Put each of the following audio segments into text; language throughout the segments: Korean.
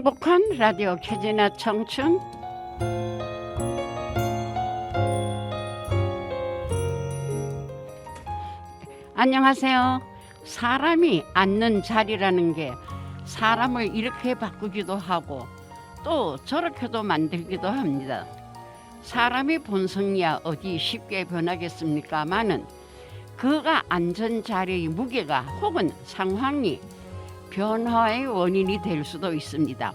행복한 라디오 캐지나 청춘. 안녕하세요. 사람이 앉는 자리라는 게 사람을 이렇게 바꾸기도 하고 또 저렇게도 만들기도 합니다. 사람이 본성이야 어디 쉽게 변하겠습니까마는 그가 앉은 자리의 무게가 혹은 상황이 변화의 원인이 될 수도 있습니다.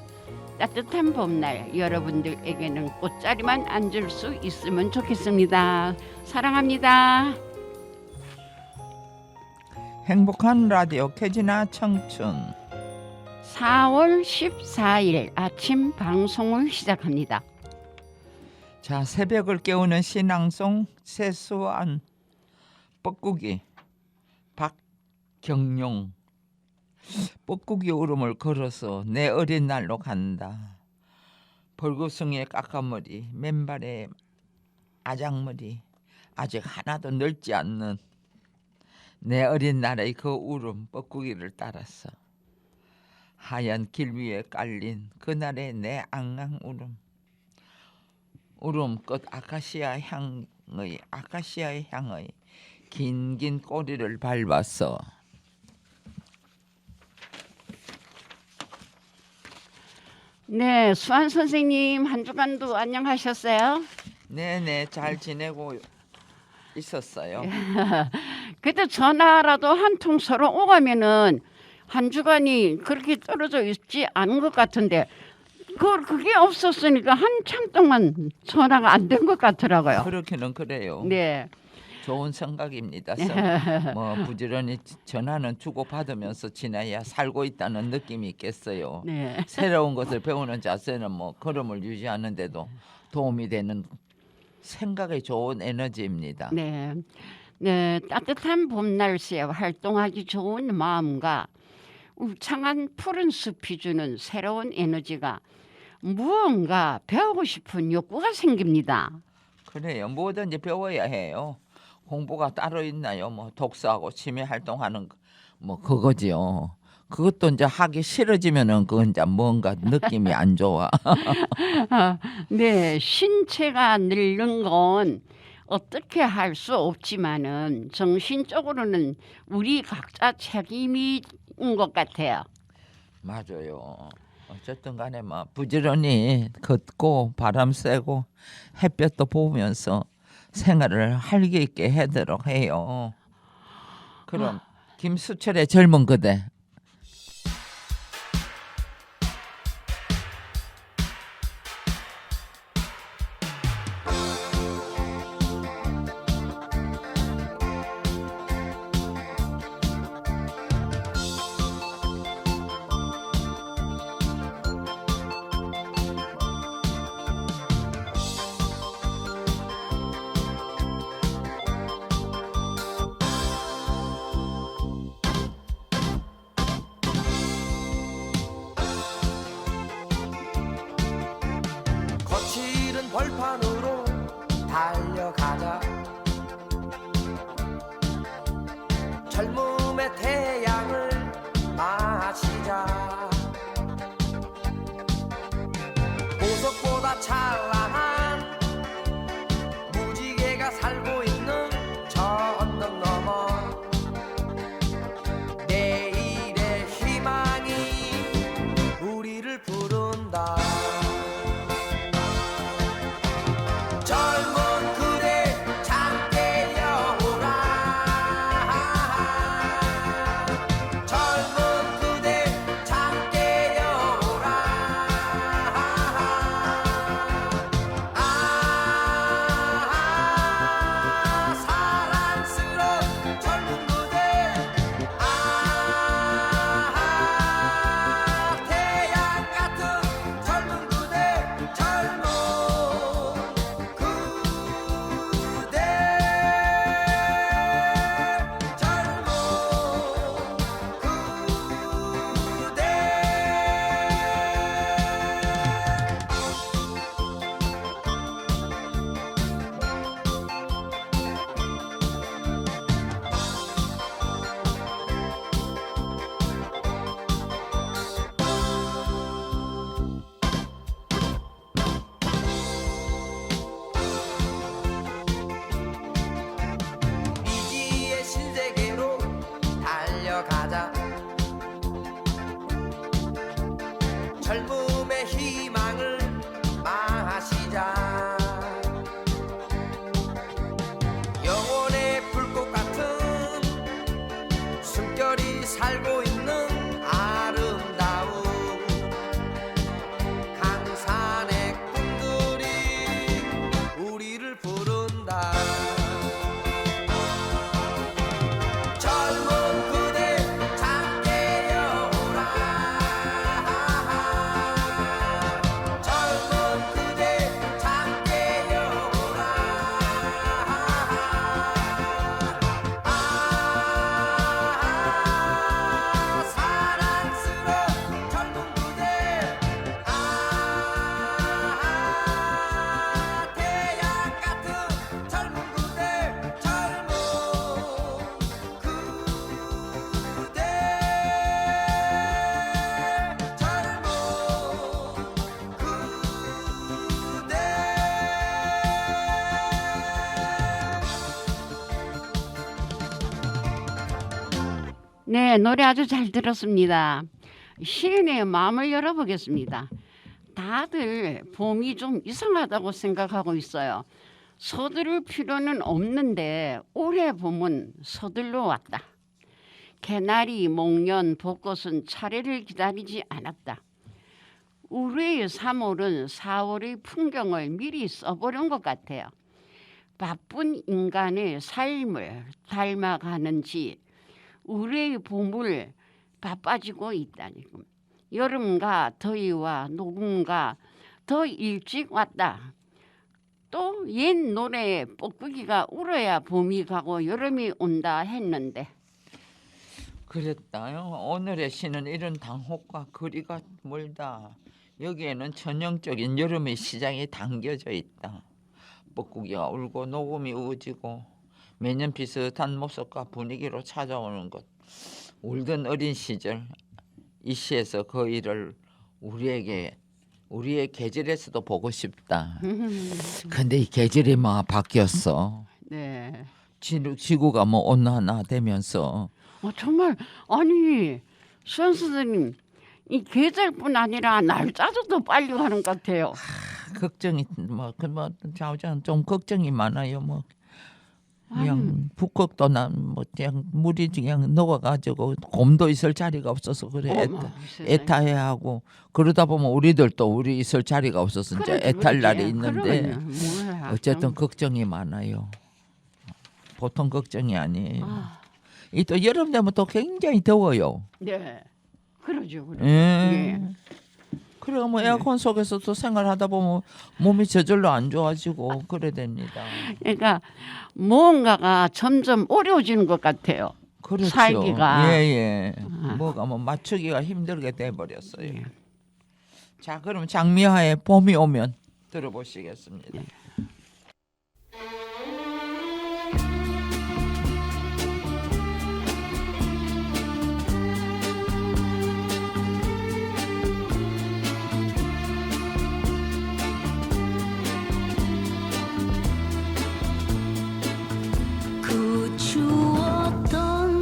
따뜻한 봄날 여러분들에게는 꽃자리만 앉을 수 있으면 좋겠습니다. 사랑합니다. 행복한 라디오 캐지나 청춘 4월 14일 아침 방송을 시작합니다. 자, 새벽을 깨우는 신앙송 세수한 뻐꾸기 박경용. 뻐꾸기 울음을 걸어서 내 어린 날로 간다. 벌거숭이의 까까머리, 맨발의 아작머리, 아직 하나도 늙지 않는 내 어린 날의 그 울음 뻐꾸기를 따라서 하얀 길 위에 깔린 그날의 내 앙앙 울음 끝 아카시아의 향의 긴긴 꼬리를 밟았어. 네, 수환 선생님 한 주간도 안녕하셨어요? 네네, 잘 지내고 있었어요. 그때 전화라도 한 통 서로 오가면은 한 주간이 그렇게 떨어져 있지 않은 것 같은데 그게 없었으니까 한참 동안 전화가 안 된 것 같더라고요. 그렇기는 그래요. 네. 좋은 생각입니다. 뭐 부지런히 전화는 주고 받으면서 지내야 살고 있다는 느낌이 있겠어요. 네. 새로운 것을 배우는 자세는 뭐 걸음을 유지하는데도 도움이 되는 생각이 좋은 에너지입니다. 네. 네, 따뜻한 봄 날씨에 활동하기 좋은 마음과 울창한 푸른 숲이 주는 새로운 에너지가 무언가 배우고 싶은 욕구가 생깁니다. 그래요. 뭐든지 배워야 해요. 공부가 따로 있나요? 뭐 독서하고 취미 활동하는 뭐 그거지요. 그것도 이제 하기 싫어지면은 그건 이제 뭔가 느낌이 안 좋아. 네, 신체가 늙는 건 어떻게 할 수 없지만은 정신적으로는 우리 각자 책임인 것 같아요. 맞아요. 어쨌든 간에 뭐 부지런히 걷고 바람 쐬고 햇볕도 보면서 생활을 활기 있게 하도록 해요. 그럼 김수철의 젊은 그대. 거칠은 벌판으로 달려가자. 젊음의 태양을 마시자. 보석보다 찬란한 무지개가 살고 있는 저 언덕 너머 내일의 희망이 우리를 부른다. 젊은 그대 잠 깨어오라. 네, 노래 아주 잘 들었습니다. 시인의 마음을 열어보겠습니다. 다들 봄이 좀 이상하다고 생각하고 있어요. 서두를 필요는 없는데 올해 봄은 서둘러 왔다. 개나리, 목련, 벚꽃은 차례를 기다리지 않았다. 우리의 3월은 4월의 풍경을 미리 써보려는 것 같아요. 바쁜 인간의 삶을 닮아가는지 우리의 봄을 바빠지고 있다니까. 여름과 더위와 녹음과 더 일찍 왔다. 또 옛 노래에 뻐꾸기가 울어야 봄이 가고 여름이 온다 했는데 그랬다요. 오늘의 시는 이런 당혹과 거리가 멀다. 여기에는 전형적인 여름의 시작이 담겨져 있다. 뻐꾸기가 울고 녹음이 우지고 매년 비슷한 모습과 분위기로 찾아오는 것. 울던 어린 시절 이 시에서 그 일을 우리의 계절에서도 보고 싶다. 근데 이 계절이 막 바뀌었어. 네. 지구가 뭐 온난화되면서 정말 아니 수연 선생님 이 계절뿐 아니라 날짜도 더 빨리 가는 것 같아요. 걱정이 좌우장 좀 걱정이 많아요. 뭐 그냥 북극도 난뭐 그냥 물이 그냥 녹아가지고 곰도 있을 자리가 없어서 그래 어머, 세상에. 애타해하고 그러다 보면 우리들도 우리 있을 자리가 없어서 이제 그러지, 애탈 날이 그러지. 있는데 그러면요. 뭐야, 어쨌든 좀. 걱정이 많아요. 보통 걱정이 아니에요. 아, 이 또 여름 되면 또 굉장히 더워요. 네, 그러죠. 그러죠. 예. 예. 그래 뭐 에어컨 속에서 또 생활하다 보면 몸이 저절로 안 좋아지고 그래 됩니다. 그러니까 뭔가가 점점 어려워지는 것 같아요. 그렇죠. 살기가. 예예. 뭐가 뭐 맞추기가 힘들게 돼 버렸어요. 자, 그럼 장미하의 봄이 오면 들어보시겠습니다. 그 추웠던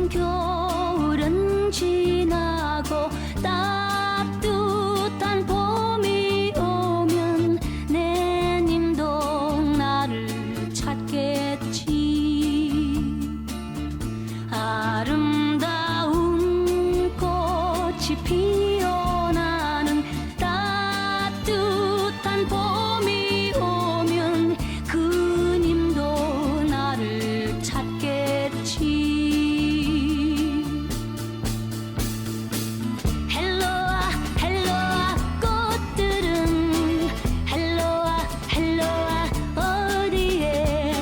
겨울은 지나고 따뜻한 봄이 오면 내 님도 나를 찾겠지. 아름다운 꽃이 피어나는 따뜻한 봄이 오면 그 님도 나를 찾겠지. 헬로와 헬로와 꽃들은 헬로와 헬로와 어디에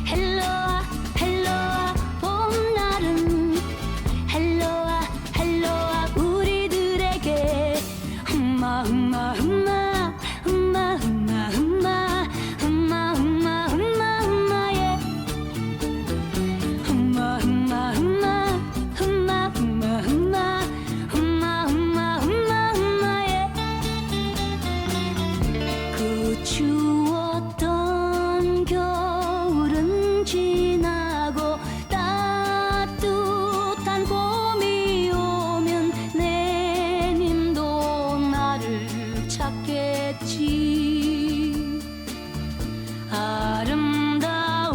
헬로와 헬로와 봄날은 헬로와 헬로와 우리들에게 흠마 흠마 흠마 흠마 흠마 흠마 흠마 흠마 흠마 흠마예 흠마 흠마 흠마 흠마 흠마 흠마 흠마 흠마 흠마 흠마예. 그 추웠던 겨울은 지나고 따뜻한 봄이 오면 내 님도 나를 찾겠지.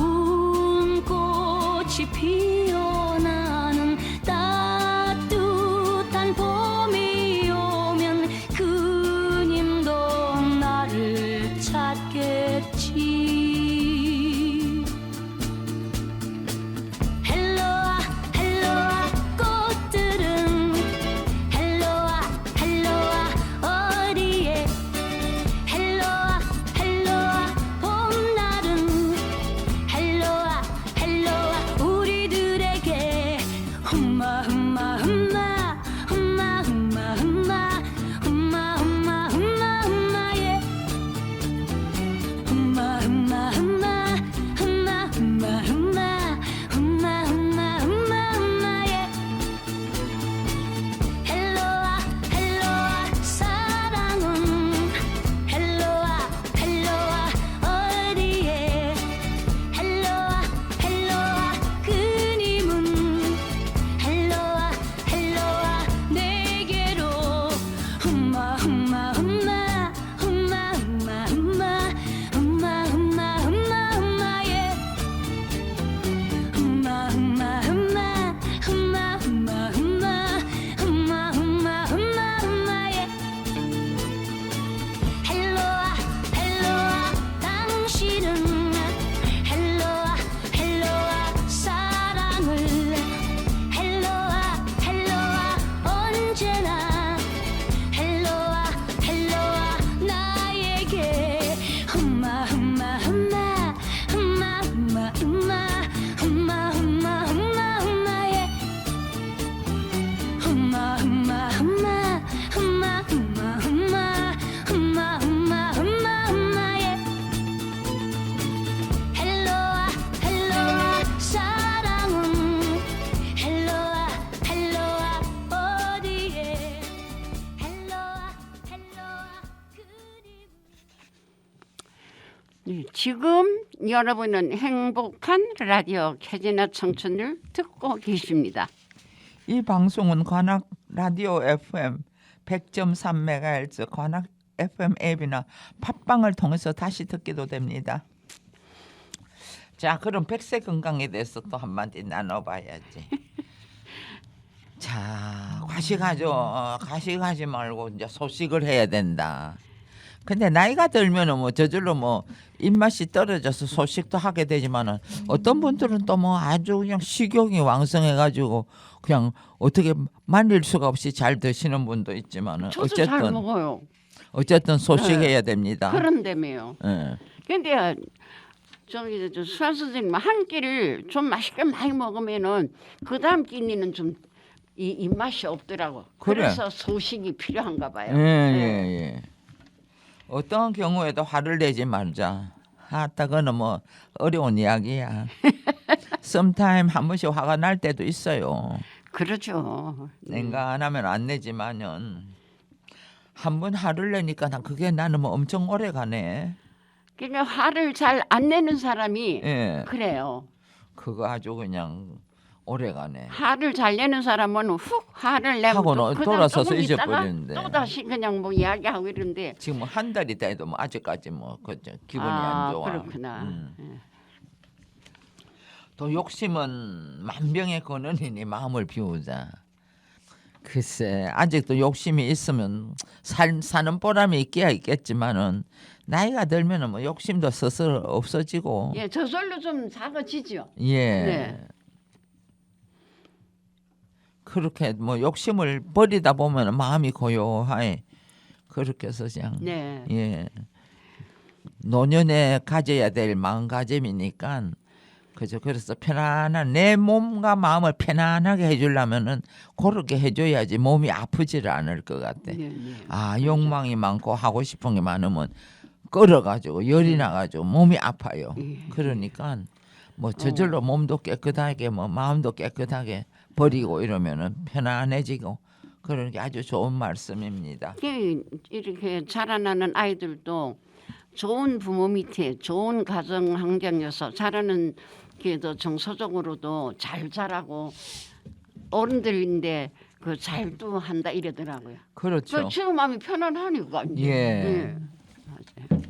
아름다운 꽃이 피어나는 따뜻한 봄이 오면 그 님도 나를 찾겠지. 헬로와 헬로와 꽃들은 헬로와 헬로와 어디에 헬로와 헬로와 봄날은 헬로와 헬로와 우리들에게 흠마 흠마 흠마 흠마 흠마 흠마 흠마 흠마 흠마 흠마예 흠마 흠마 네, 지금 여러분은 행복한 라디오 캐지나 청춘을 듣고 계십니다. 이 방송은 관악 라디오 FM 100.3MHz 관악 FM 앱이나 팟빵을 통해서 다시 듣기도 됩니다. 자, 그럼 백세 건강에 대해서 또 한마디 나눠봐야지. 자, 과식하지 말고 이제 소식을 해야 된다. 근데 나이가 들면은 뭐 저절로 뭐 입맛이 떨어져서 소식도 하게 되지만은 어떤 분들은 또 뭐 아주 그냥 식욕이 왕성해가지고 그냥 어떻게 말릴 수가 없이 잘 드시는 분도 있지만은 저도 잘 어쨌든 먹어요. 소식해야 됩니다. 그런데매요. 예. 근데 저기 수환 선생님 한 끼를 좀 맛있게 많이 먹으면은 그 다음 끼니는 좀 이 입맛이 없더라고. 그래. 그래서 소식이 필요한가 봐요. 예. 어떤 경우에도 화를 내지 말자. 그거는 뭐 어려운 이야기야. sometime 한 번씩 화가 날 때도 있어요. 그렇죠. 냉간하면 안 내지만은 한 번 화를 내니까 그게 나는 뭐 엄청 오래 가네. 그러니까 화를 잘 안 내는 사람이 예. 그래요. 그거 아주 그냥 오래 가네. 화를 잘 내는 사람은 훅 화를 내고 하고는 그다음 돌아서서 조금 있다가 잊어버리는데. 또 다시 그냥 뭐 이야기하고 이러는데 지금 뭐 한 달이 돼도 뭐 아직까지 뭐 기분이 안 좋아. 그렇구나. 예. 또 욕심은 만병의 근원이니 마음을 비우자. 글쎄 아직도 욕심이 있으면 사는 보람이 있기야 있겠지만은 나이가 들면은 뭐 욕심도 스스로 없어지고. 예, 저절로 좀 작아지죠. 예. 네. 그렇게 뭐 욕심을 버리다 보면 마음이 고요하게 그렇게 해서 그냥 네. 예. 노년에 가져야 될 마음가짐이니까 그래서 편안한 내 몸과 마음을 편안하게 해주려면은 그렇게 해줘야지 몸이 아프지를 않을 것 같아. 네, 네. 욕망이 많고 하고 싶은 게 많으면 끌어가지고 열이 나가지고 몸이 아파요. 예. 그러니까 뭐 저절로 몸도 깨끗하게 뭐 마음도 깨끗하게 버리고 이러면은 편안해지고 그런 게 아주 좋은 말씀입니다. 이렇게 자라나는 아이들도 좋은 부모 밑에 좋은 가정 환경에서 자라는 게도 정서적으로도 잘 자라고 어른들인데 그 잘도 한다 이러더라고요. 그렇죠. 그 지금 마음이 편안하니까. 이제. 예. 맞아요.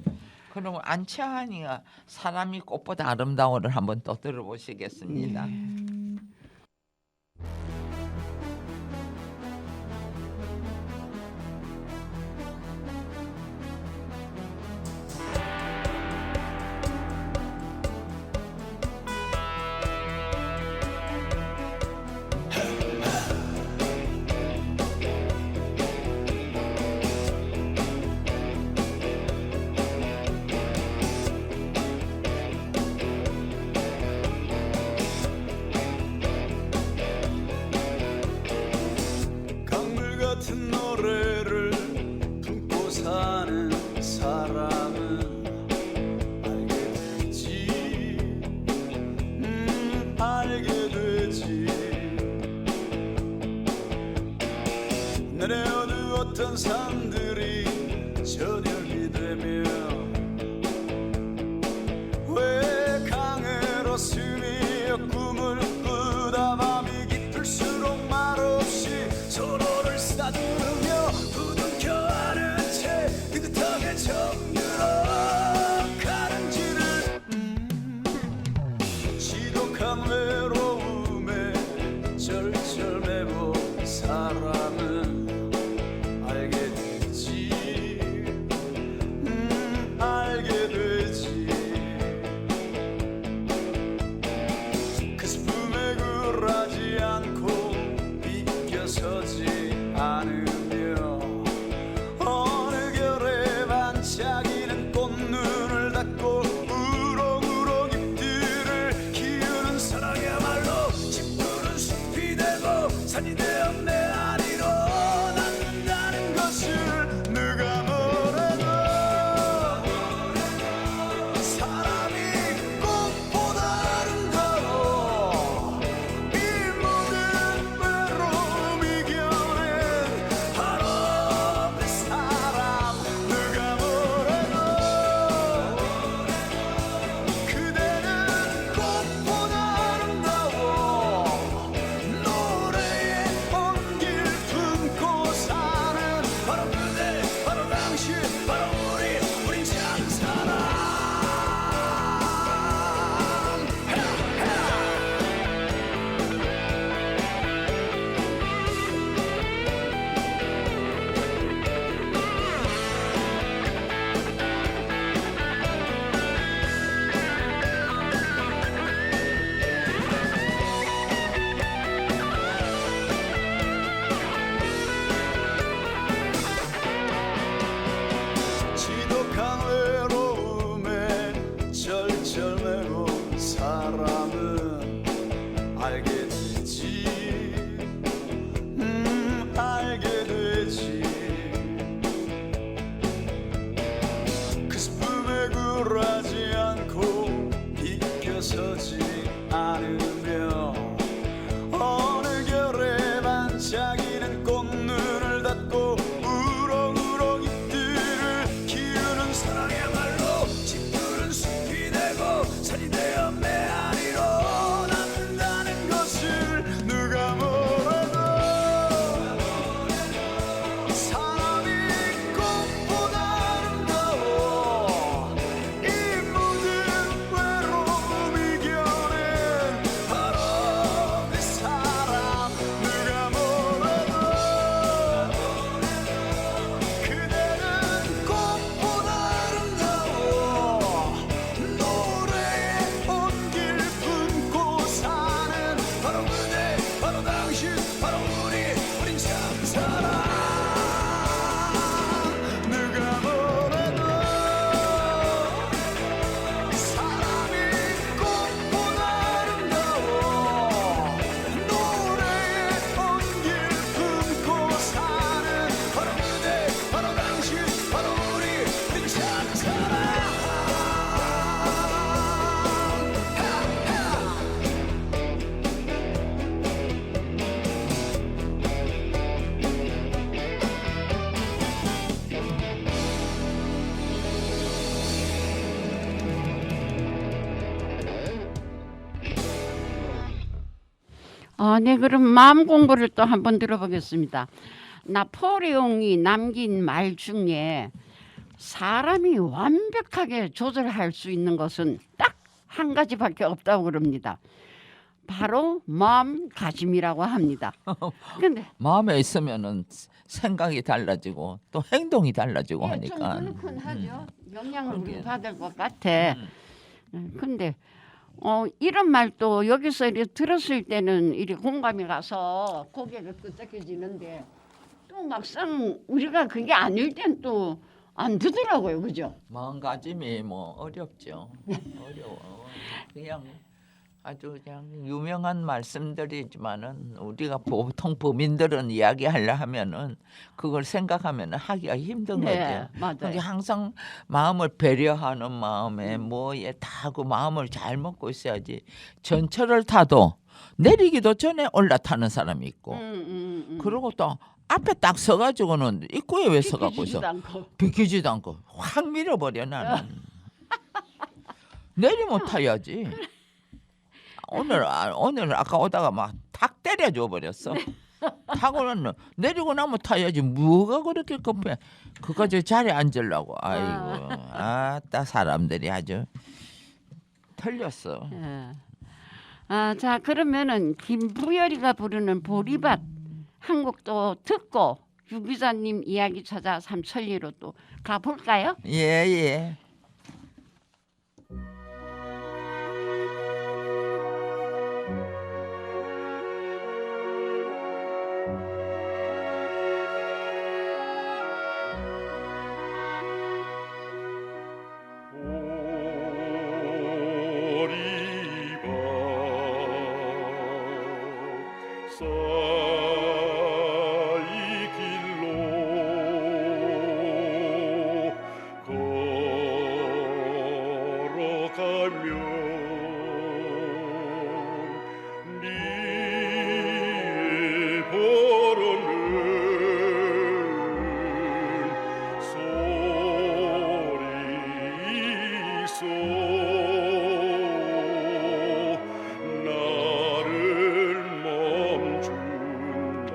그러면 안채환이가 사람이 꽃보다 아름다워를 한번 또 들어보시겠습니다. 강물 같은 노래를 품고 사는 사람은 알게 되지 알게 되지 내려오던 산들이 저녁이 되면 왜 강으로 스며 꿈을 꾸다 밤이 깊을수록 말없이 서로를 쓰다듬으며 부둥켜안은 채 느긋하게 정들어 가는지를 지독한 외로움에 절절매고 사람은 알게 되지 알게 되지 네, 그럼 마음 공부를 또 한번 들어보겠습니다. 나폴레옹이 남긴 말 중에 사람이 완벽하게 조절할 수 있는 것은 딱 한 가지밖에 없다고 그럽니다. 바로 마음가짐이라고 합니다. 근데 마음에 있으면은 생각이 달라지고 또 행동이 달라지고 예, 좀 하니까. 그렇긴 하죠. 영향을 우리 그러게. 받을 것 같아. 근데 이런 말도 여기서 이렇게 들었을 때는 이렇게 공감이 가서 고개가 끄덕여지는데 또 막상 우리가 그게 아닐 땐 또 안 되더라고요, 그죠? 마음가짐이 뭐 어렵죠. 어려워. 그냥 아주 그냥 유명한 말씀들이지만은 우리가 보통 범인들은 이야기하려 하면은 그걸 생각하면은 하기가 힘든 네, 거죠. 맞아요. 그게 항상 마음을 배려하는 마음에 뭐에 다그 마음을 잘 먹고 있어야지. 전철을 타도 내리기도 전에 올라타는 사람이 있고, 그리고 또 앞에 딱 서가지고는 입구에 왜 서갖고 있어? 비키지도 않고. 비키지도 않고 확 밀어버려 나는. 내리면 타야지. 오늘 아까 오다가 막 탁 때려줘 버렸어. 타고는 내리고 나면 타야지. 뭐가 그렇게 급해? 그까지 자리에 앉으려고. 아이고, 아따 사람들이 아주 틀렸어. 예. 자, 그러면은 김부열이가 부르는 보리밭 한 곡도 듣고 유 기자님 이야기 찾아 삼천리로 또 가볼까요? 예, 예. 사이 길로 걸어가면 네 보러는 소리 있어 나를 멈춘다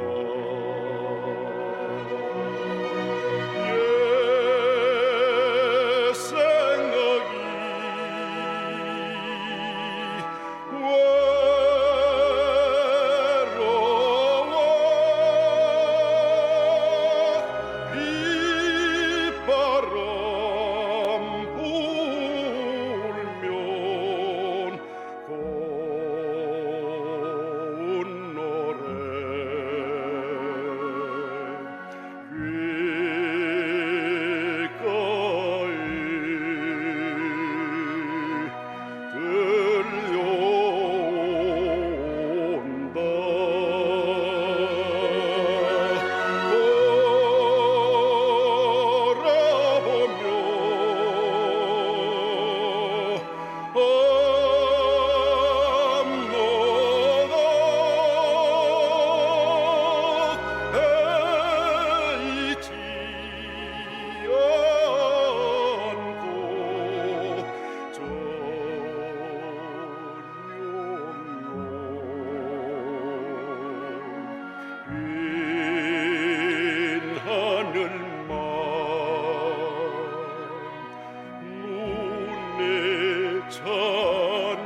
옛 생각이 외로워 빗바람 불면 고운 노래 귓가에 들려온다 돌아보며 암노가 에이지 않고 빈 하늘만 눈에 찬운나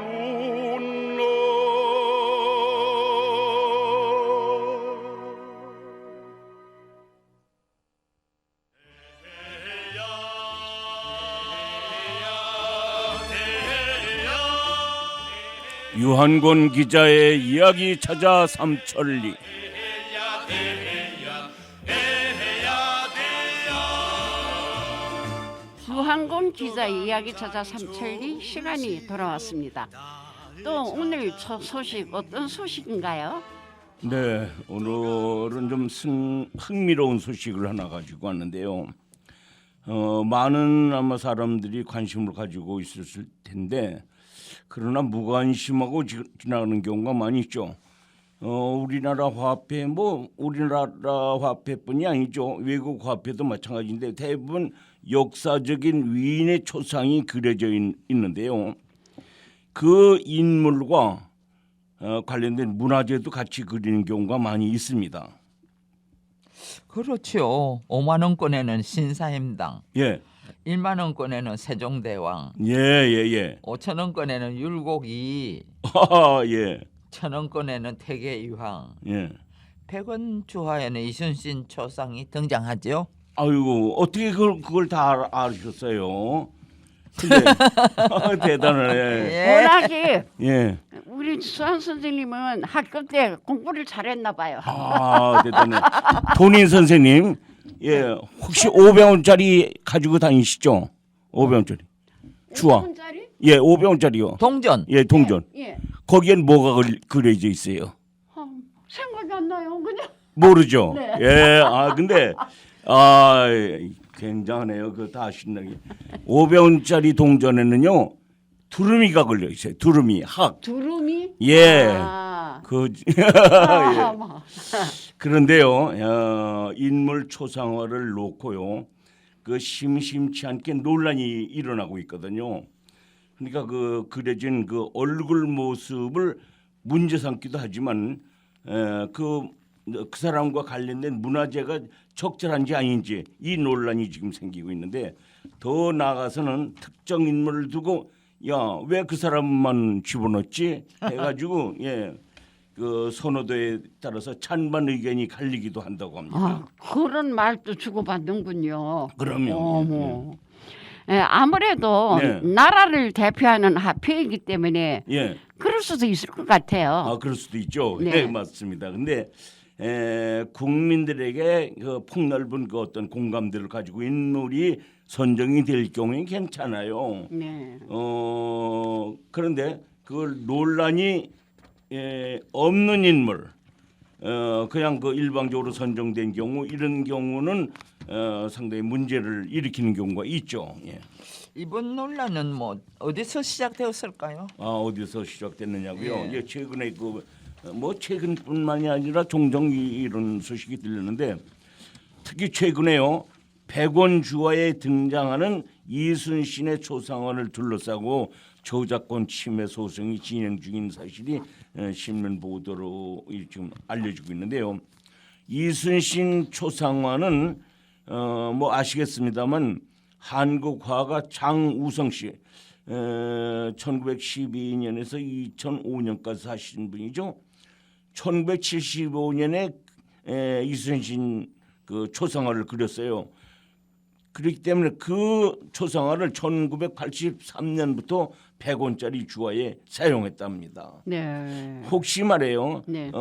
유한권 기자의 이야기 찾아 삼천리. 유한곤 기자 이야기 찾아 삼천리 시간이 돌아왔습니다. 또 오늘 첫 소식 어떤 소식인가요? 네, 오늘은 좀 흥미로운 소식을 하나 가지고 왔는데요. 많은 아마 사람들이 관심을 가지고 있었을 텐데 그러나 무관심하고 지나가는 경우가 많이 있죠. 우리나라 화폐 우리나라 화폐뿐이 아니죠. 외국 화폐도 마찬가지인데 대부분 역사적인 위인의 초상이 그려져 있는데요. 그 인물과 관련된 문화재도 같이 그리는 경우가 많이 있습니다. 그렇죠. 5만 원권에는 신사임당, 예, 1만 원권에는 세종대왕, 예, 예, 예. 5천 원권에는 율곡이, 예, 1천 원권에는 태계이황, 예. 100원 주화에는 이순신 초상이 등장하죠. 아이고 어떻게 그걸 다 아셨어요? 근데 대단하네. 예. 워낙이 예. 우리 수학 선생님은 학교 때 공부를 잘했나 봐요. 아 대단해. 돈인 선생님, 예 혹시 500원짜리 가지고 다니시죠? 500원짜리 주화. 5분짜리? 예, 500원짜리요. 동전. 예, 동전. 예. 거기엔 뭐가 그려져 있어요? 생각이 안 나요. 그냥 모르죠. 네. 예, 근데 굉장하네요. 그거 다 아신다니. 500원짜리 동전에는요 두루미가 걸려 있어요. 두루미 학. 두루미? 예. 아. 그 아, 뭐. 그런데요, 인물 초상화를 놓고요, 그 심심치 않게 논란이 일어나고 있거든요. 그러니까 그 그려진 그 얼굴 모습을 문제 삼기도 하지만 그 사람과 관련된 문화재가 적절한지 아닌지 이 논란이 지금 생기고 있는데 더 나아가서는 특정 인물을 두고 야, 왜 그 사람만 집어넣지 해가지고 예, 그 선호도에 따라서 찬반 의견이 갈리기도 한다고 합니다. 아, 그런 말도 주고받는군요. 그럼요. 어머. 예, 아무래도 네. 나라를 대표하는 화폐이기 때문에 예, 그럴 수도 있을 것 같아요. 그럴 수도 있죠. 네. 네, 맞습니다. 근데 국민들에게 그 폭넓은 그 어떤 공감대를 가지고 인물이 선정이 될 경우엔 괜찮아요. 네. 그런데 그걸 논란이 없는 인물, 그냥 그 일방적으로 선정된 경우 이런 경우는 상당히 문제를 일으키는 경우가 있죠. 예. 이번 논란은 뭐 어디서 시작되었을까요? 어디서 시작됐느냐고요? 예. 예, 최근에 뭐 최근뿐만이 아니라 종종 이런 소식이 들리는데 특히 최근에요 100원 주화에 등장하는 이순신의 초상화를 둘러싸고 저작권 침해 소송이 진행 중인 사실이 신문 보도로 지금 알려지고 있는데요. 이순신 초상화는 뭐 아시겠습니다만 한국 화가 장우성 씨 1912년에서 2005년까지 사신 분이죠. 1975년에 이순신 그 초상화를 그렸어요. 그렇기 때문에 그 초상화를 1983년부터 100원짜리 주화에 사용했답니다. 네. 혹시 말해요. 네.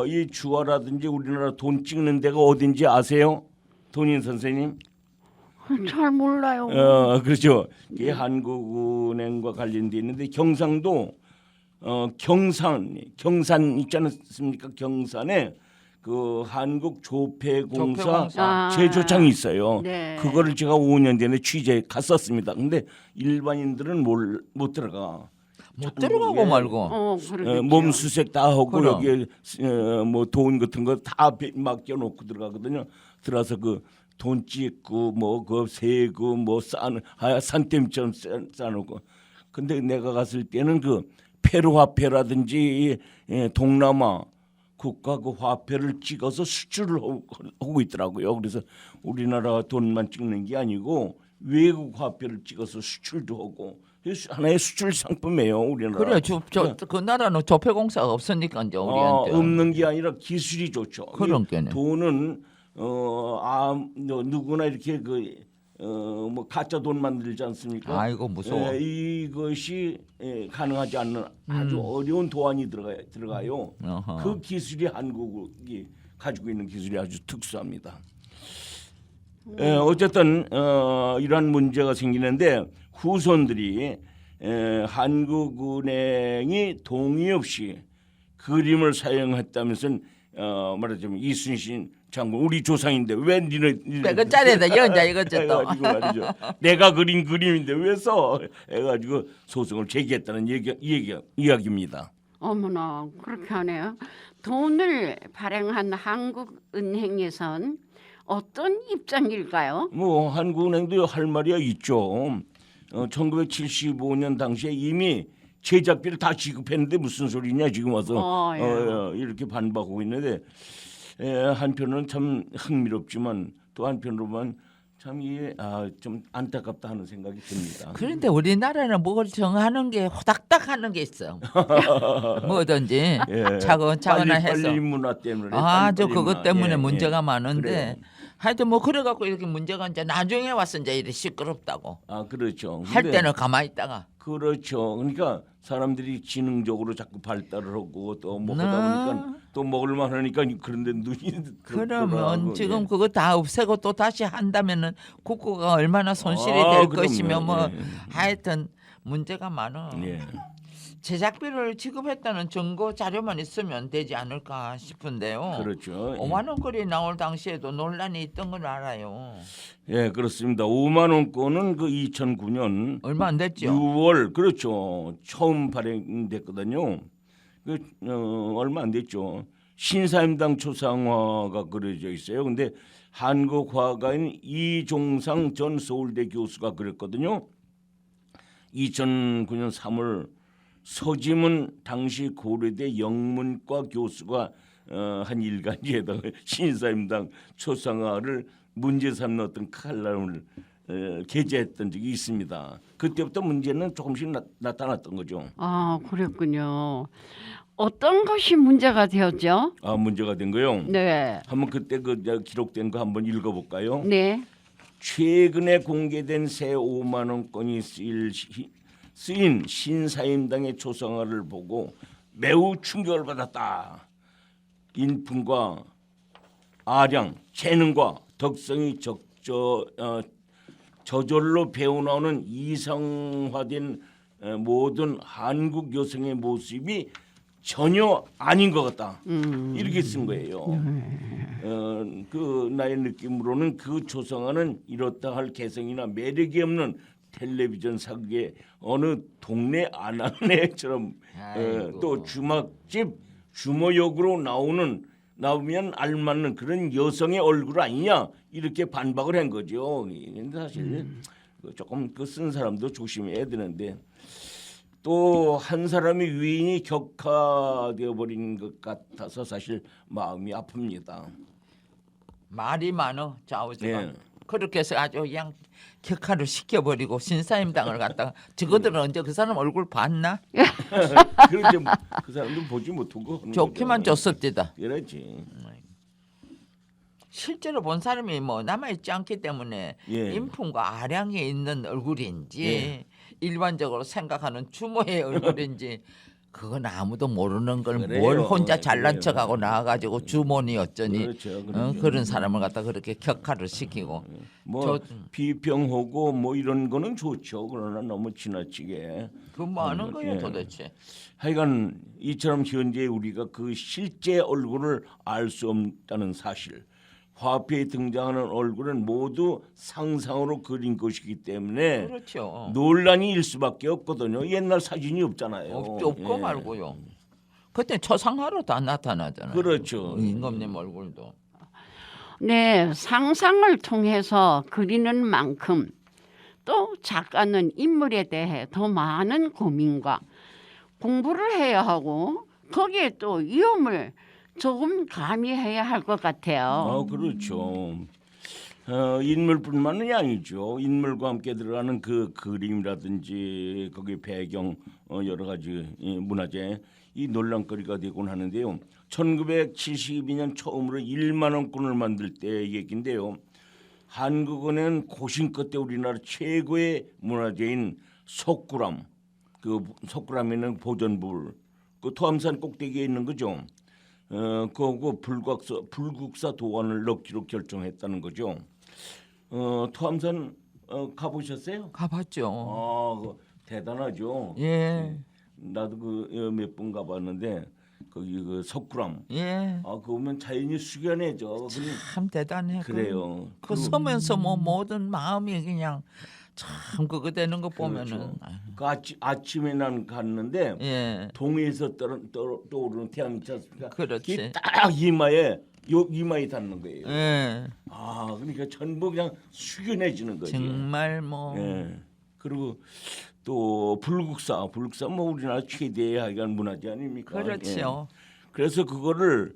이 주화라든지 우리나라 돈 찍는 데가 어딘지 아세요? 돈인 선생님? 잘 몰라요. 그렇죠. 이게 한국은행과 관련돼 있는데 경상도 경산 있지 않습니까? 경산에 그 한국 조폐공사 조폐공사. 제조장이 있어요. 네. 그거를 제가 5년 전에 취재 갔었습니다. 근데 일반인들은 못 들어가. 못 들어가고 말고. 그러겠죠. 몸 수색 다 하고 그럼. 여기에 뭐 돈 같은 거 다 맡겨놓고 들어가거든요. 들어서 그 돈 찍고 뭐 그 세고 뭐 산더미처럼 싸놓고. 근데 내가 갔을 때는 그 페루 화폐라든지 동남아 국가 그 화폐를 찍어서 수출을 하고 있더라고요. 그래서 우리나라 돈만 찍는 게 아니고 외국 화폐를 찍어서 수출도 하고 하나의 수출 상품이에요. 우리나라. 그래, 그 나라는 조폐공사가 없으니까 이제 우리한테. 없는 게 아니라 기술이 좋죠. 그러니까요. 돈은 누구나 이렇게 뭐 가짜 돈 만들지 않습니까? 아이고 무서워. 이것이 가능하지 않는 아주 어려운 도안이 들어가요. 어허. 그 기술이 한국이 가지고 있는 기술이 아주 특수합니다. 어쨌든 이러한 문제가 생기는데 후손들이 한국은행이 동의 없이 그림을 사용했다면서 말하자면 이순신 장군 우리 조상인데 왜 니네 100원짜리에다 연자 이거죠 또. 해가지고 말이죠. 내가 그린 그림인데 왜 써? 해가지고 소송을 제기했다는 이야기입니다. 어머나 그렇게 하네요. 돈을 발행한 한국은행에선 어떤 입장일까요? 뭐 한국은행도 할 말이야 있죠. 1975년 당시에 이미 제작비를 다 지급했는데 무슨 소리냐 지금 와서 예. 이렇게 반박하고 있는데 한편으로는 참 흥미롭지만 또 한편으로는 참 이게 좀 안타깝다 하는 생각이 듭니다. 그런데 우리나라는 뭘 정하는 게 호닥닥 하는 게 있어. 뭐든지 예. 차근차근하 해서. 빨리 문화 때문에 아주 빨리 그것 문화. 때문에 예, 문제가 예. 많은데 그래요. 하여튼 뭐 그래갖고 이렇게 문제가 이제 나중에 와서 이제 이렇게 시끄럽다고 그렇죠. 할 근데 때는 가만히 있다가 그렇죠. 그러니까 사람들이 지능적으로 자꾸 발달을 하고 또 뭐 네. 하다 보니까 또 먹을만 하니까 그런데 눈이 그러면 돌아가고, 지금 예. 그거 다 없애고 또 다시 한다면은 국고가 얼마나 손실이 될 그럼요. 것이며 뭐 예. 하여튼 문제가 많아. 예. 제작비를 지급했다는 증거 자료만 있으면 되지 않을까 싶은데요. 그렇죠. 5만 원거리 나올 당시에도 논란이 있던 걸 알아요. 예, 그렇습니다. 5만 원권은 그 2009년 얼마 안 됐죠. 6월 그렇죠. 처음 발행됐거든요. 얼마 안 됐죠. 신사임당 초상화가 그려져 있어요. 근데 한국 화가인 이종상 전 서울대 교수가 그렸거든요. 2009년 3월 서지문 당시 고려대 영문과 교수가 한 일간지에다가 신사임당 초상화를 문제 삼는 어떤 칼럼을 게재했던 적이 있습니다. 그때부터 문제는 조금씩 나타났던 거죠. 그랬군요. 어떤 것이 문제가 되었죠? 문제가 된 거요. 네. 한번 그때 기록된 거 한번 읽어볼까요? 네. 최근에 공개된 새 5만 원권이 쓰인 신사임당의 초상화를 보고 매우 충격을 받았다. 인품과 아량, 재능과 덕성이 저절로 배어나오는 이성화된 모든 한국 여성의 모습이 전혀 아닌 것 같다. 이렇게 쓴 거예요. 그 나의 느낌으로는 그 초상화는 이렇다 할 개성이나 매력이 없는 텔레비전 사극의 어느 동네 아낙네처럼 또 주막집 주모역으로 나오면 알맞는 그런 여성의 얼굴 아니냐 이렇게 반박을 한 거죠. 근데 사실 조금 그 쓴 사람도 조심해야 되는데 또 한 사람의 위인이 격화되어 버린 것 같아서 사실 마음이 아픕니다. 말이 많어 좌우지가. 예. 그렇게 해서 아주 그냥 격화를 시켜버리고 신사임당을 갖다가 저거들은 언제 그 사람 얼굴 봤나? 그런데 그 사람도 보지 못하고 하는 좋게만 거죠. 줬을때다. 그렇지. 실제로 본 사람이 뭐 남아있지 않기 때문에 예. 인품과 아량이 있는 얼굴인지 예. 일반적으로 생각하는 주모의 얼굴인지 그건 아무도 모르는 걸 뭘 그래요. 혼자 잘난 그래요. 척하고 나와가지고 주모니 어쩌니 그렇죠. 그렇죠. 그런 사람을 갖다 그렇게 격화를 시키고 뭐 비평하고 뭐 이런 거는 좋죠. 그러나 너무 지나치게. 그 뭐 하는 거예요 예. 도대체. 하여간 이처럼 현재 우리가 그 실제 얼굴을 알 수 없다는 사실. 화폐에 등장하는 얼굴은 모두 상상으로 그린 것이기 때문에 그렇죠. 논란이 일 수밖에 없거든요. 옛날 사진이 없잖아요. 없고 예. 말고요. 그때 초상화로 다 나타나잖아요. 그렇죠. 임금님 얼굴도. 네, 상상을 통해서 그리는 만큼 또 작가는 인물에 대해 더 많은 고민과 공부를 해야 하고 거기에 또 위험을 조금 가미해야 할 것 같아요. 그렇죠. 인물뿐만이 아니죠. 인물과 함께 들어가는 그 그림이라든지 거기 배경 여러 가지 문화재 이 논란거리가 되곤 하는데요. 1972년 처음으로 1만 원권을 만들 때 얘기인데요. 한국은행은 고심 끝에 우리나라 최고의 문화재인 석굴암, 그 석굴암에는 보전불, 그 토암산 꼭대기에 있는 거죠. 그거 불국사 도안을 넣기로 결정했다는 거죠. 토암산 가보셨어요? 가봤죠. 그거 대단하죠. 예. 나도 그 몇 번 가봤는데 거기 그 석굴암. 예. 그거 보면 자연이 숙연해져. 참 대단해. 그래요. 그 서면서 뭐 모든 마음이 그냥 참 그거 되는 거 보면은. 그렇죠. 그 아침에 난 갔는데 예. 동해에서 떠오르는 태양 있지 않습니까? 그렇지. 이게 딱 이마에 닿는 거예요. 예. 그러니까 전부 그냥 숙연해지는 거지. 정말 뭐 예. 그리고 또 불국사 뭐 우리나라 최대의 하여간 문화재 아닙니까? 그렇죠. 그래서 그거를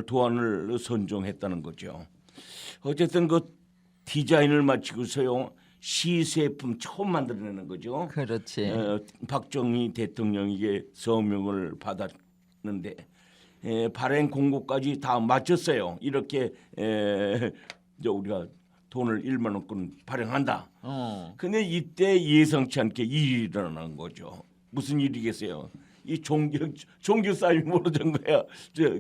도안을 선정했다는 거죠. 어쨌든 그 디자인을 마치고서요 시제품 처음 만들어내는 거죠. 그렇지. 박정희 대통령에게 서명을 받았는데 발행 공고까지 다 마쳤어요. 이렇게 우리가 돈을 1만 원권 발행한다. 근데 이때 예상치 않게 일이 일어나는 거죠. 무슨 일이겠어요? 이 종교 싸움이 벌어진 거야.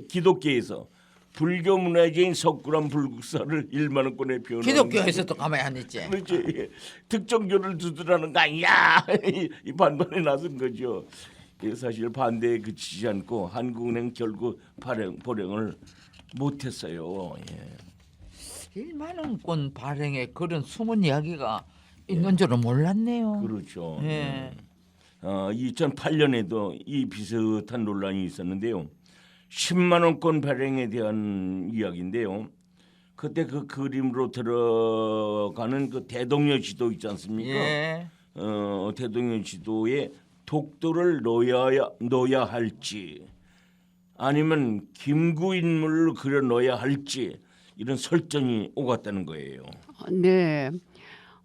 기독교에서 불교 문화재인 석굴암 불국사를 1만 원권에 비워놓은 기독교에서도 가만히 안 있지. 그렇지. 특정교를 두드라는 거 아니야. 이 반발에 나선 거죠. 사실 반대에 그치지 않고 한국은행 결국 발행을 못했어요. 1만 원권 발행에 그런 숨은 이야기가 있는 줄은 몰랐네요. 그렇죠. 예. 2008년에도 이 비슷한 논란이 있었는데요. 10만 원권 발행에 대한 이야기인데요. 그때 그 그림으로 들어가는 그 대동여 지도 있지 않습니까? 예. 대동여 지도에 독도를 넣어야 할지 아니면 김구 인물을 그려 넣어야 할지 이런 설정이 오갔다는 거예요. 네.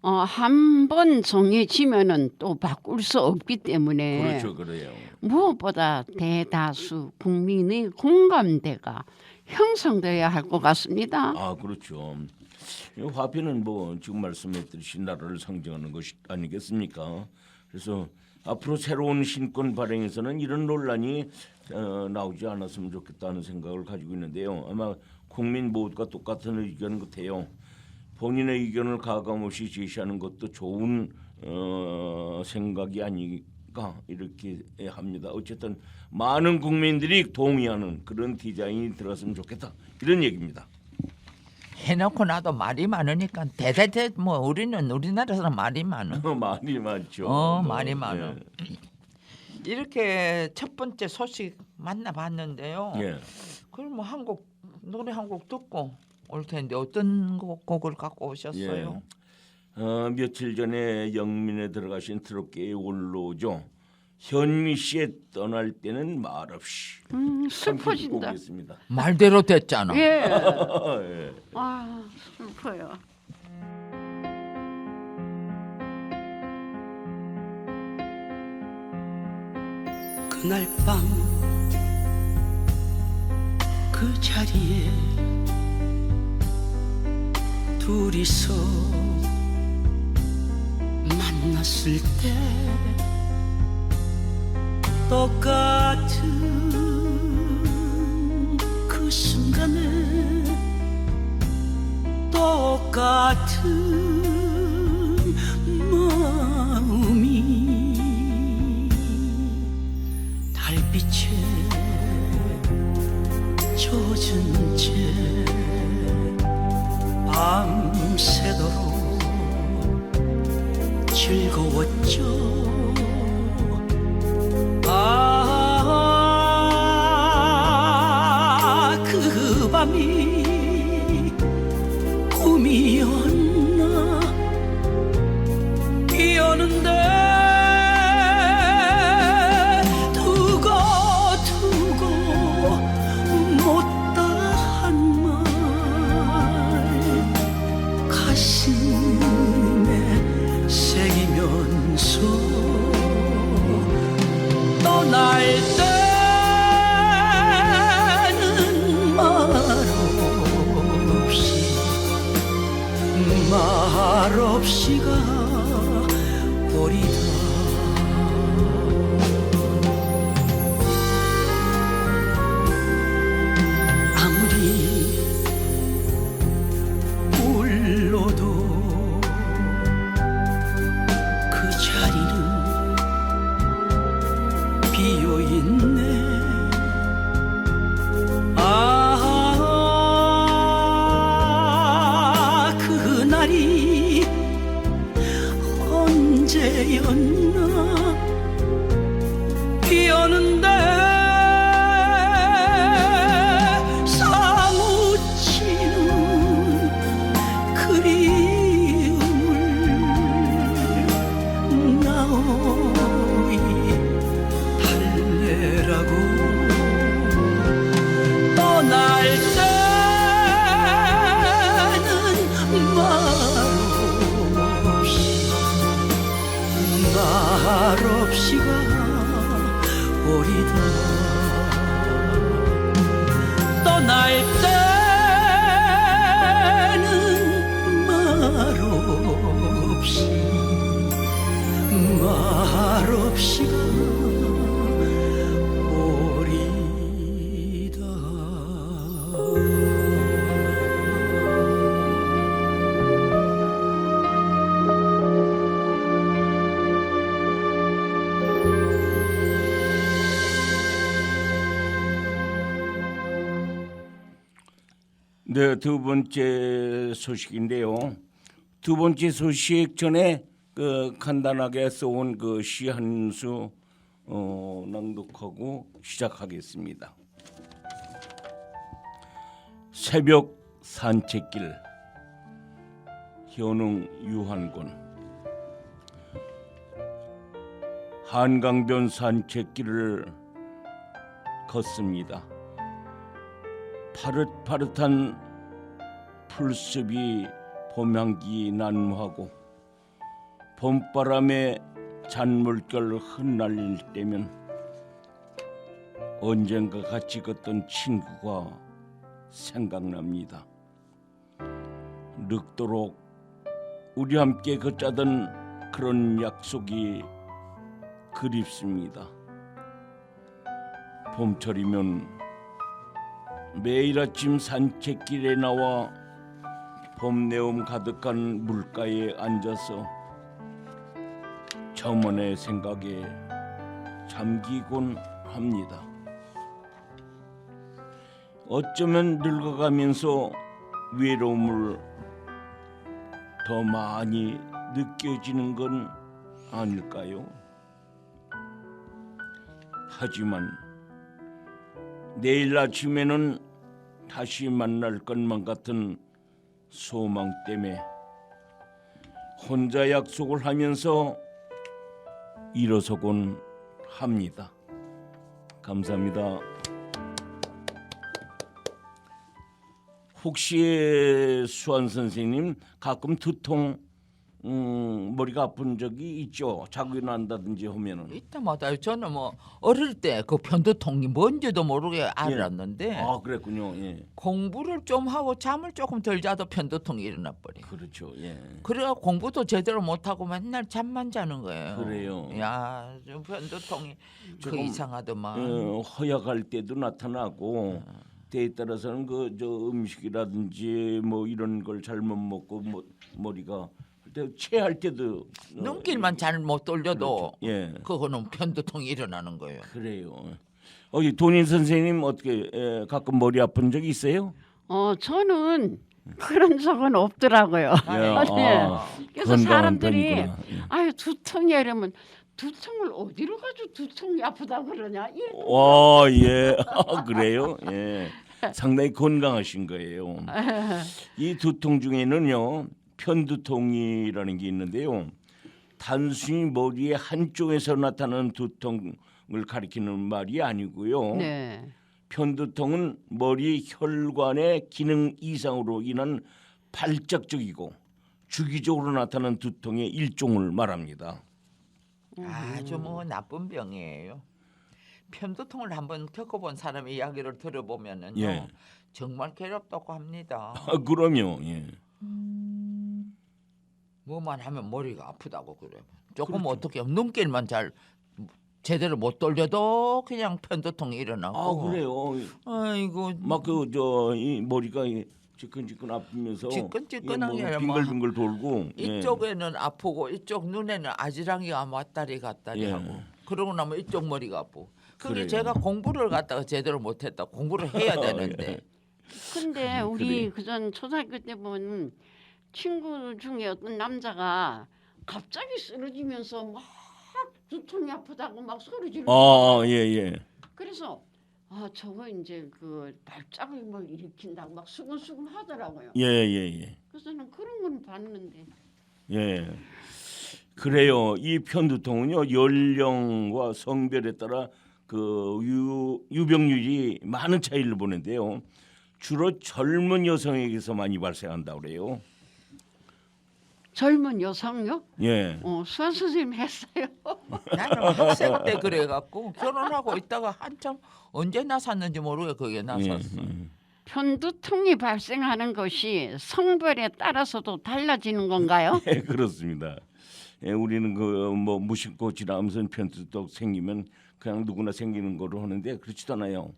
한 번 정해지면은 또 바꿀 수 없기 때문에 그렇죠, 그래요. 무엇보다 대다수 국민의 공감대가 형성돼야 할 것 같습니다. 그렇죠. 이 화폐는 뭐 지금 말씀했듯이 나라를 상징하는 것이 아니겠습니까? 그래서 앞으로 새로운 신권 발행에서는 이런 논란이 나오지 않았으면 좋겠다는 생각을 가지고 있는데요. 아마 국민 모두가 똑같은 의견 같아요. 본인의 의견을 가감없이 제시하는 것도 좋은 생각이 아닐까 이렇게 합니다. 어쨌든 많은 국민들이 동의하는 그런 디자인이 들어갔으면 좋겠다 이런 얘기입니다. 해놓고 나도 말이 많으니까 대대대 뭐 우리는 우리나라에서는 말이 많아. 많이 많죠. 말이 많아. 이렇게 첫 번째 소식 만나봤는데요. 예. 그럼 뭐 노래 한 곡 듣고 올 텐데 어떤 곡을 갖고 오셨어요? 며칠 전에 영민에 들어가신 트롯계의 원로죠. 현미 씨의 떠날 때는 말없이 슬퍼진다. 보겠습니다. 말대로 됐잖아. 예. 예. 슬퍼요. 그날 밤 그 자리에 둘이서 만났을 때 똑같은 그 순간에 똑같은 마음이 달빛에 젖은 채 밤새도록 즐거웠죠. 그 밤이 꿈이었나 비었는데 두고 못다한 말 가슴에 새기면서 떠날 때는 말없이 가버리다. 아무리 울러도 그 자리는 비어있네. 그날이 마음이 달래라고 떠날 때는 말없이가 오리다 떠날 때는 말없이가 네, 두 번째 소식인데요. 두 번째 소식 전에 간단하게 써온 그 시 한 수 낭독하고 시작하겠습니다. 새벽 산책길 현웅 유한권 한강변 산책길을 걷습니다. 파릇파릇한 풀숲이 봄향기 난무하고 봄바람에 잔물결 흩날릴 때면 언젠가 같이 걷던 친구가 생각납니다. 늙도록 우리 함께 걷자던 그런 약속이 그립습니다. 봄철이면 매일 아침 산책길에 나와 봄내음 가득한 물가에 앉아서 저만의 생각에 잠기곤 합니다. 어쩌면 늙어가면서 외로움을 더 많이 느껴지는 건 아닐까요? 하지만 내일 아침에는 다시 만날 것만 같은 소망 때문에 혼자 약속을 하면서 일어서곤 합니다. 감사합니다. 혹시 수환 선생님 가끔 두통 머리가 아픈 적이 있죠? 자고 일어난다든지 하면은. 이때마다 저는 뭐 어릴 때 그 편두통이 뭔지도 모르게 알았는데 아, 그랬군요. 예. 공부를 좀 하고 잠을 조금 덜 자도 편두통이 일어나 버려. 그렇죠. 예. 그래가 공부도 제대로 못 하고 맨날 잠만 자는 거예요. 그래요. 야, 좀 편두통이 그 조금, 이상하더만. 허약할 때도 나타나고 때에 따라서는 그 저 음식이라든지 뭐 이런 걸 잘못 먹고 머리가 체할 때도 눈길만 잘 못 돌려도 그렇죠. 예. 그거는 편두통이 일어나는 거예요. 그래요. 돈인 선생님 어떻게 가끔 머리 아픈 적 있어요? 저는 그런 적은 없더라고요. 네. 그래서 건강한 사람들이 편이구나. 예. 아유 두통이 이러면 두통을 어디로 가지고 두통이 아프다고 그러냐? 와, 예. 그래요? 예. 상당히 건강하신 거예요. 이 두통 중에는요. 편두통이라는 게 있는데요. 단순히 머리의 한쪽에서 나타나는 두통을 가리키는 말이 아니고요. 네. 편두통은 머리 혈관의 기능 이상으로 인한 발작적이고 주기적으로 나타나는 두통의 일종을 말합니다. 아주 뭐 나쁜 병이에요. 편두통을 한번 겪어본 사람의 이야기를 들어보면은요, 예. 정말 괴롭다고 합니다. 그럼요. 예. 뭐만 하면 머리가 아프다고 그래요. 조금 그렇죠. 어떻게 눈길만 잘 제대로 못 돌려도 그냥 편두통이 일어나고. 아, 그래요. 아이고 막 그 저 이 머리가 지끈지끈 아프면서 지끈지끈한 게 아니라 빙글빙글 돌고 이쪽에는 아프고 이쪽 눈에는 아지랑이가 왔다리 갔다리 예. 하고 그러고 나면 이쪽 머리가 아프고 그게 그래요. 제가 공부를 갖다가 제대로 못했다. 공부를 해야 되는데 근데 우리 그래요. 그전 초등학교 때 보면 친구 중에 어떤 남자가 갑자기 쓰러지면서 막 두통이 아프다고 막 소리 지르고 예, 예. 그래서 저거 이제 그 발작을 일으킨다고 막 수근수근 하더라고요. 예, 예, 예. 그래서 저는 그런 건 봤는데 예. 그래요. 이 편두통은요 연령과 성별에 따라 그 유병률이 많은 차이를 보는데요. 주로 젊은 여성에게서 많이 발생한다고 그래요. 젊은 여성요? 예. 수아 선생님 했어요. 나는 학생 때 그래갖고 결혼하고 있다가 한참 언제 나섰는지 모르게 그게 나섰어. 편두통이 발생하는 것이 성별에 따라서도 달라지는 건가요? 네, 그렇습니다. 예, 우리는 그 뭐 무심코 지나면서 편두통 생기면 그냥 누구나 생기는 거로 하는데 그렇지도 않아요.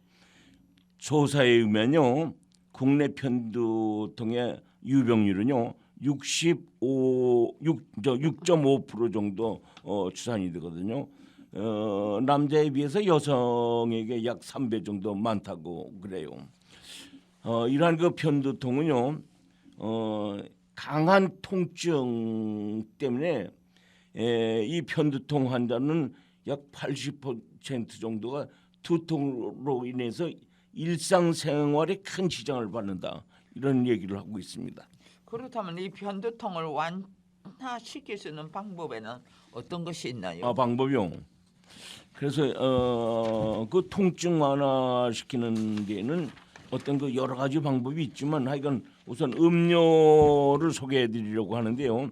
조사에 의하면요, 국내 편두통의 유병률은요 6.5% 정도 추산이 되거든요. 남자에 비해서 여성에게 약 3배 정도 많다고 그래요. 이러한 그 편두통은요 강한 통증 때문에 이 편두통 환자는 약 80% 정도가 두통으로 인해서 일상생활에 큰 지장을 받는다, 이런 얘기를 하고 있습니다. 그렇다면 이 편두통을 완화시킬 수 있는 방법에는 어떤 것이 있나요? 방법이요. 그래서 그 통증 완화시키는 데는 어떤 그 여러 가지 방법이 있지만 하여간 우선 음료를 소개해드리려고 하는데요.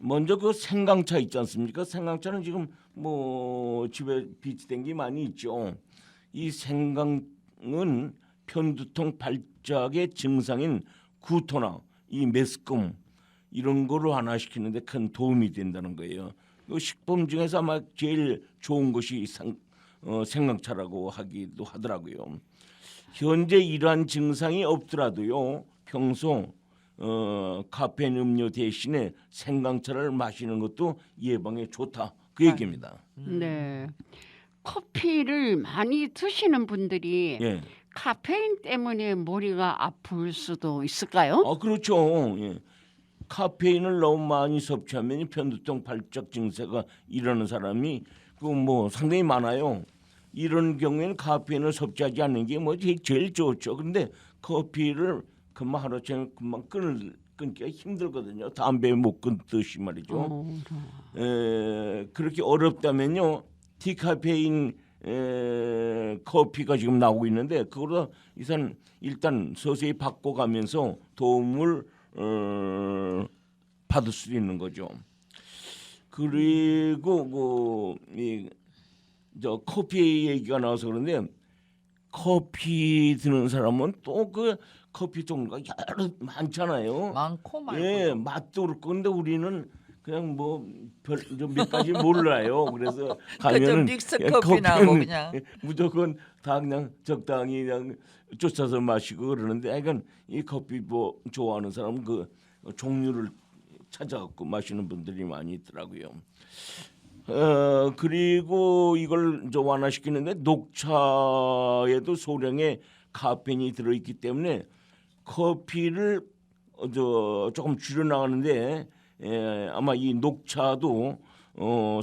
먼저 그 생강차 있지 않습니까? 생강차는 지금 뭐 집에 비치된 게 많이 있죠. 이 생강은 편두통 발작의 증상인 구토나 이 메스꺼움 이런 거를 완화시키는데 큰 도움이 된다는 거예요. 그 식품 중에서 아마 제일 좋은 것이 생강차라고 하기도 하더라고요. 현재 이러한 증상이 없더라도요, 평소 카페인 음료 대신에 생강차를 마시는 것도 예방에 좋다, 그 얘기입니다. 네. 커피를 많이 드시는 분들이 예. 카페인 때문에 머리가 아플 수도 있을까요? 그렇죠. 예. 카페인을 너무 많이 섭취하면 편두통 발작 증세가 일어나는 사람이 그 뭐 상당히 많아요. 이런 경우에는 카페인을 섭취하지 않는 게 뭐 제일 좋죠. 그런데 커피를 금방 하루아침에 금방 끊기가 힘들거든요. 담배 못 끊듯이 말이죠. 그렇게 어렵다면요, 디카페인 커피가 지금 나오고 있는데 그거로 일단 서서히 바꿔가면서 도움을 받을 수 있는 거죠. 그리고 저 커피 얘기가 나와서 그런데 커피 드는 사람은 또 그 커피 종류가 여러 많잖아요. 많고 말고. 예, 맛도 그렇고 근데 우리는 그냥 뭐 몇 가지 몰라요. 그래서 가면은 믹스 커피나 뭐 그냥 무조건 다 그냥 적당히 그냥 쫓아서 마시고 그러는데, 하여간 이 커피 뭐 좋아하는 사람은 그 종류를 찾아갖고 마시는 분들이 많이 있더라고요. 그리고 이걸 완화시키는데 녹차에도 소량의 카페인이 들어있기 때문에 커피를 조금 줄여나가는데 아마 이 녹차도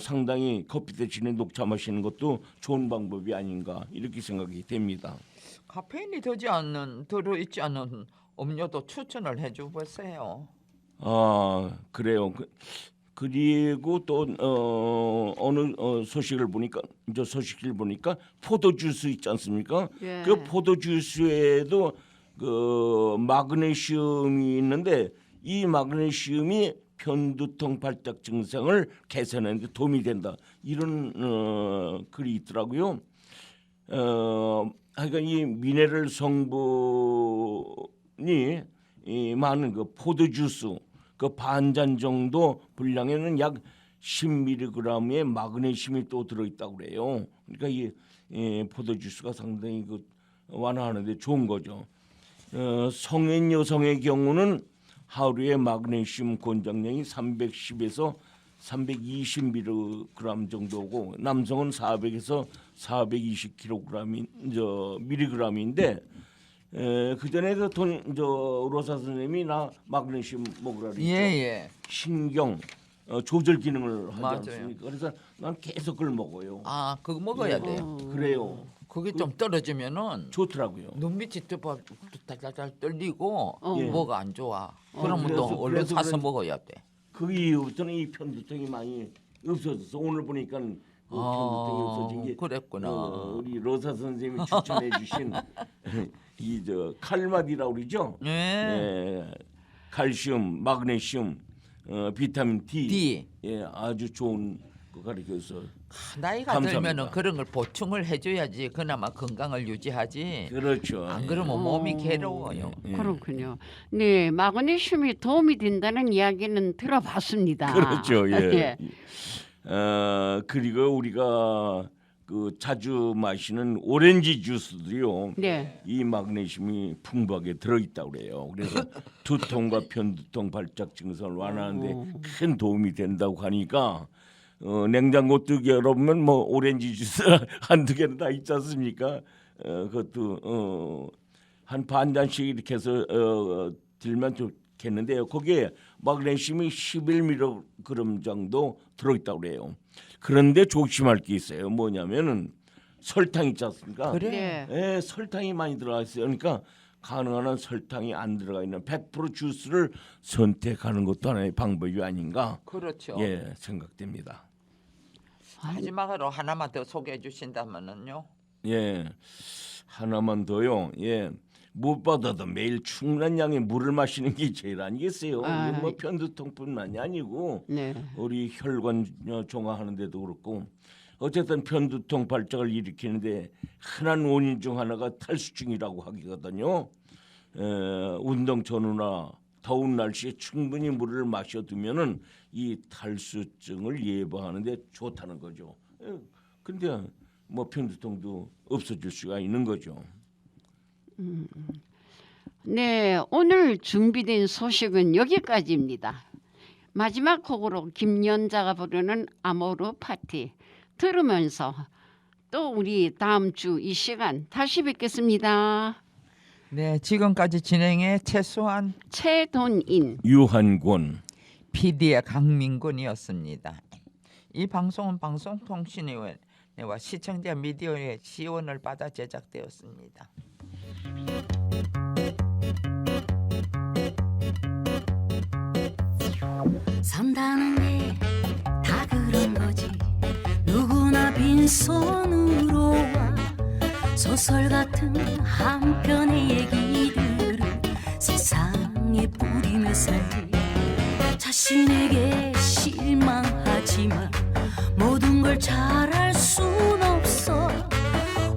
상당히 커피 대신에 녹차 마시는 것도 좋은 방법이 아닌가, 이렇게 생각이 됩니다. 카페인이 들어있지 않은 음료도 추천을 해줘 보세요. 그래요. 그리고 또 어느 소식을 보니까 포도 주스 있지 않습니까? 예. 그 포도 주스에도 그 마그네슘이 있는데 이 마그네슘이 편두통 발작 증상을 개선하는 데 도움이 된다, 이런 글이 있더라고요. 하여간 이 미네랄 성분이 많은 그 포도 주스 그 반잔 정도 분량에는 약 10mg의 마그네슘이 또 들어있다고 그래요. 그러니까 이 포도 주스가 상당히 그 완화하는데 좋은 거죠. 성인 여성의 경우는 하루에 마그네슘 권장량이 310에서 320mg 정도고 남성은 400에서 420kg 밀리그램인데 그 전에 로사 선생님이 나 마그네슘 먹으라 그랬죠. 예. 신경 조절 기능을 하지 맞아요. 않습니까? 그래서 난 계속 그걸 먹어요. 그거 먹어야 돼요. 그래요. 그게 좀 떨어지면은 좋더라고요. 눈밑이 달달달 떨리고 예. 뭐가 안 좋아. 그러면 그래서- 또 얼른 그래서 사서 그런- 먹어야 돼. 그 이후부터는 이 편두통이 많이 없어져서 오늘 보니까 그 편두통이 없어진 게 그랬구나. 우리 로사 선생님이 추천해주신 이 저 칼마디라고 그러죠. 네. 예, 칼슘, 마그네슘, 비타민 D, 예, 아주 좋은 거 가르쳐서 나이가 감사합니다. 들면은 그런 걸 보충을 해줘야지 그나마 건강을 유지하지. 그렇죠. 안 그러면 몸이 괴로워요. 예. 그렇군요. 네, 마그네슘이 도움이 된다는 이야기는 들어봤습니다. 그렇죠. 예. 예. 그리고 우리가 그 자주 마시는 오렌지 주스도요. 네. 이 마그네슘이 풍부하게 들어있다고 그래요. 그래서 두통과 편두통, 발작 증상을 완화하는데 큰 도움이 된다고 하니까 냉장고 뚝 열어보면 뭐 오렌지 주스 한두 개는 다 있지 않습니까? 그것도 한 반 잔씩 이렇게 해서 들면 좋겠는데요. 거기에 마그네슘이 11mg 정도 들어있다고 그래요. 그런데 조심할 게 있어요. 뭐냐면은 설탕 있지 않습니까? 그래. 네. 예, 설탕이 많이 들어가 있어요. 그러니까 가능한 한 설탕이 안 들어가 있는 100% 주스를 선택하는 것도 하나의 방법이 아닌가 그렇죠. 예 생각됩니다. 마지막으로 하나만 더 소개해 주신다면은요. 예, 하나만 더요. 예, 무엇보다도 매일 충분한 양의 물을 마시는 게 제일 아니겠어요. 아. 이게 뭐 편두통뿐만이 아니고 네. 우리 혈관 정화하는 데도 그렇고 어쨌든 편두통 발작을 일으키는데 흔한 원인 중 하나가 탈수증이라고 하거든요. 운동 전후나 더운 날씨에 충분히 물을 마셔두면은 이 탈수증을 예방하는데 좋다는 거죠. 근데 뭐 편두통도 없어질 수가 있는 거죠. 네, 오늘 준비된 소식은 여기까지입니다. 마지막 곡으로 김연자가 부르는 아모르 파티 들으면서 또 우리 다음 주 이 시간 다시 뵙겠습니다. 네, 지금까지 진행의 최수환 최돈인 유한권 PD의 강민군이었습니다. 이 방송은 방송통신위원회와 시청자 미디어의 지원을 받아 제작되었습니다. 산다는 게 다 그런 거지 누구나 빈손으로 와 소설 같은 한 편의 얘기들을 세상에 뿌리며 살지 자신에게 실망하지만 모든 걸 잘할 순 없어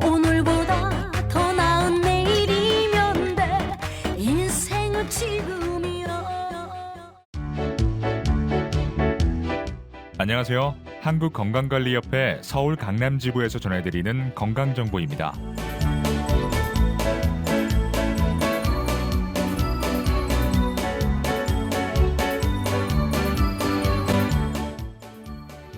오늘보다 더 나은 내일이면 돼 인생은 지금이야. 안녕하세요. 한국건강관리협회 서울 강남지부에서 전해드리는 건강정보입니다.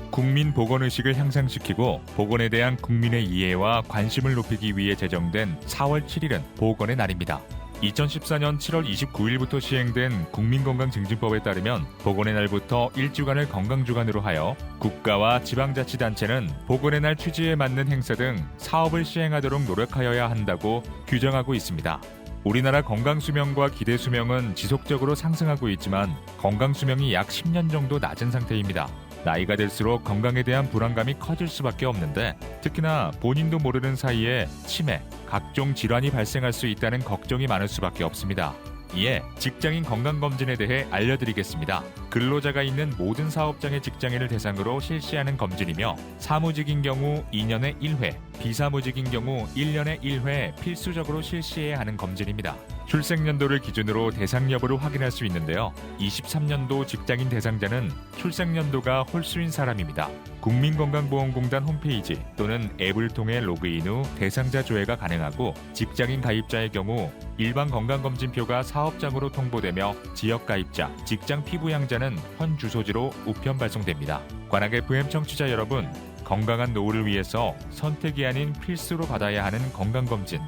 국민 보건의식을 향상시키고 보건에 대한 국민의 이해와 관심을 높이기 위해 제정된 4월 7일은 보건의 날입니다. 2014년 7월 29일부터 시행된 국민건강증진법에 따르면 보건의 날부터 일주간을 건강주간으로 하여 국가와 지방자치단체는 보건의 날 취지에 맞는 행사 등 사업을 시행하도록 노력하여야 한다고 규정하고 있습니다. 우리나라 건강수명과 기대수명은 지속적으로 상승하고 있지만 건강수명이 약 10년 정도 낮은 상태입니다. 나이가 들수록 건강에 대한 불안감이 커질 수밖에 없는데 특히나 본인도 모르는 사이에 치매, 각종 질환이 발생할 수 있다는 걱정이 많을 수밖에 없습니다. 이에 직장인 건강검진에 대해 알려드리겠습니다. 근로자가 있는 모든 사업장의 직장인을 대상으로 실시하는 검진이며 사무직인 경우 2년에 1회, 비사무직인 경우 1년에 1회 필수적으로 실시해야 하는 검진입니다. 출생연도를 기준으로 대상 여부를 확인할 수 있는데요. 23년도 직장인 대상자는 출생연도가 홀수인 사람입니다. 국민건강보험공단 홈페이지 또는 앱을 통해 로그인 후 대상자 조회가 가능하고 직장인 가입자의 경우 일반 건강검진표가 사업장으로 통보되며 지역가입자, 직장 피부양자는 현 주소지로 우편 발송됩니다. 관악 FM 청취자 여러분, 건강한 노후를 위해서 선택이 아닌 필수로 받아야 하는 건강검진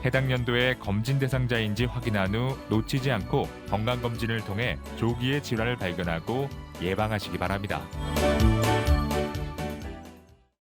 해당 연도에 검진 대상자인지 확인한 후 놓치지 않고 건강검진을 통해 조기에 질환을 발견하고 예방하시기 바랍니다.